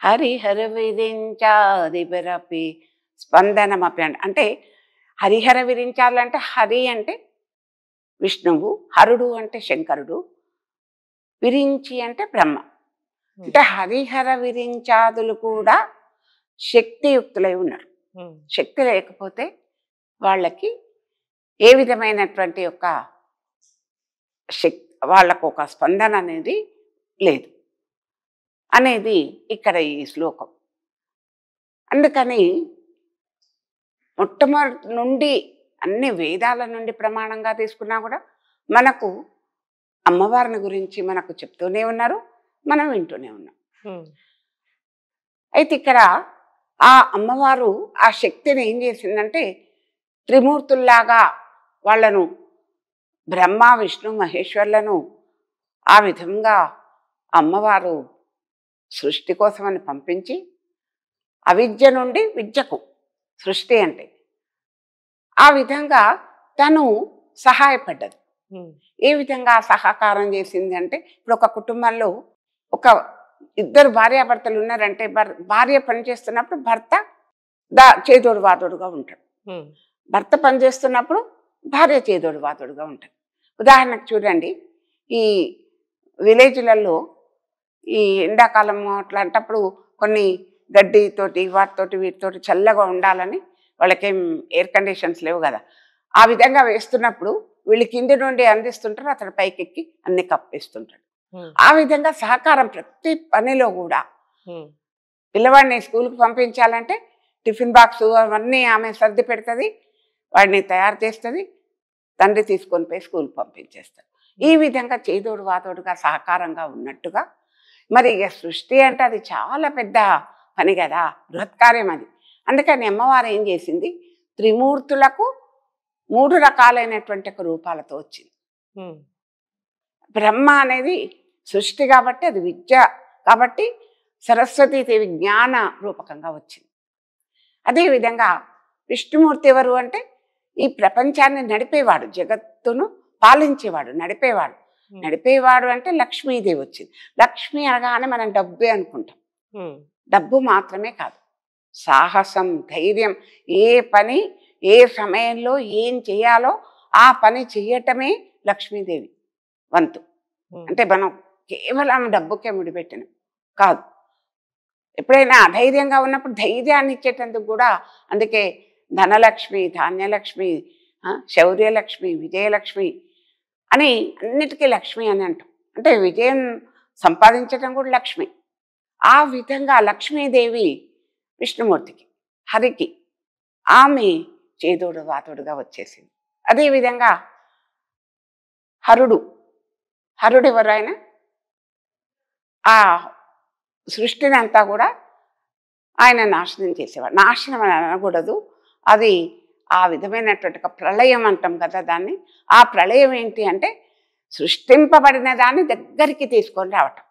హరిహర విరించాదిబరపి స్పందనమపి అంటే హరిహర విరించాలంటే హరి అంటే విష్ణువు, హరుడు అంటే శంకరుడు, విరించి అంటే బ్రహ్మ. అంటే హరిహర విరించాదులు కూడా శక్తియుక్తులై ఉన్నారు. శక్తి లేకపోతే వాళ్ళకి ఏ విధమైనటువంటి యొక్క శక్తి, వాళ్ళకు ఒక స్పందన అనేది లేదు అనేది ఇక్కడ ఈ శ్లోకం. అందుకని మొట్టమొదటి నుండి అన్ని వేదాల నుండి ప్రమాణంగా తీసుకున్నా కూడా మనకు అమ్మవారిని గురించి మనకు చెప్తూనే ఉన్నారు, మనం వింటూనే ఉన్నాం. అయితే ఇక్కడ ఆ అమ్మవారు ఆ శక్తిని ఏం చేసిందంటే త్రిమూర్తుల్లాగా వాళ్ళను బ్రహ్మ విష్ణు మహేశ్వర్లను ఆ విధంగా అమ్మవారు సృష్టి కోసమని పంపించి అవిద్య నుండి విద్యకు సృష్టి అంటే ఆ విధంగా తను సహాయపడ్డది. ఏ విధంగా సహకారం చేసింది అంటే ఇప్పుడు ఒక కుటుంబంలో ఒక ఇద్దరు భార్యాభర్తలు ఉన్నారంటే భార్య పనిచేస్తున్నప్పుడు భర్త చేదోడు వాదోడుగా ఉంటాడు, భర్త పనిచేస్తున్నప్పుడు భార్య చేదోడు వాదోడుగా ఉంటాడు. ఉదాహరణకు చూడండి, ఈ విలేజ్లలో ఈ ఎండాకాలం అట్లాంటప్పుడు కొన్ని గడ్డితోటి వాటితోటి వీటితోటి చల్లగా ఉండాలని వాళ్ళకేం ఎయిర్ కండిషన్స్ లేవు కదా, ఆ విధంగా వేస్తున్నప్పుడు వీళ్ళు కింది నుండి అందిస్తుంటారు, అతడు పైకెక్కి అన్ని కప్పేస్తుంటాడు. ఆ విధంగా సహకారం ప్రతి పనిలో కూడా. పిల్లవాడిని స్కూల్కి పంపించాలంటే టిఫిన్ బాక్స్ అవన్నీ ఆమె సర్ది పెడుతుంది, వాడిని తయారు చేస్తుంది, తండ్రి తీసుకొని పోయి స్కూల్కి పంపించేస్తాడు. ఈ విధంగా చేదోడు వాదోడుగా సహకారంగా ఉన్నట్టుగా మరి ఇక సృష్టి అంటే అది చాలా పెద్ద పని కదా, బృహత్కార్యం అది. అందుకని అమ్మవారు ఏం చేసింది, త్రిమూర్తులకు 3 రకాలైనటువంటి రూపాలతో వచ్చింది. బ్రహ్మ అనేది సృష్టి కాబట్టి, అది విద్య కాబట్టి సరస్వతీదేవి జ్ఞాన రూపకంగా వచ్చింది. అదేవిధంగా విష్ణుమూర్తి ఎవరు అంటే ఈ ప్రపంచాన్ని నడిపేవాడు, జగత్తును పాలించేవాడు, నడిపేవాడు. నడిపేవాడు అంటే లక్ష్మీదేవి వచ్చింది. లక్ష్మి అనగానే మనం డబ్బే అనుకుంటాం. డబ్బు మాత్రమే కాదు, సాహసం, ధైర్యం, ఏ పని ఏ సమయంలో ఏం చేయాలో ఆ పని చేయటమే లక్ష్మీదేవి వంతు. అంటే మనం కేవలం డబ్బుకే ముడిపెట్టిన కాదు. ఎప్పుడైనా అధైర్యంగా ఉన్నప్పుడు ధైర్యాన్ని ఇచ్చేటందుకు కూడా, అందుకే ధనలక్ష్మి, ధాన్యలక్ష్మి, శౌర్యలక్ష్మి, విజయలక్ష్మి అని అన్నిటికీ లక్ష్మి అని అంటాం. అంటే విజయం సంపాదించడం కూడా లక్ష్మి. ఆ విధంగా లక్ష్మీదేవి విష్ణుమూర్తికి, హరికి ఆమె చేదోడు వాతోడుగా వచ్చేసింది. అదేవిధంగా హరుడు ఎవరైనా ఆ సృష్టిని అంతా కూడా ఆయన నాశనం చేసేవాడు. నాశనం అని అనకూడదు, అది ఆ విధమైనటువంటి ప్రళయం అంటాం కదా దాన్ని. ఆ ప్రళయం ఏంటి అంటే సృష్టింపబడిన దాన్ని దగ్గరికి తీసుకొని రావటం.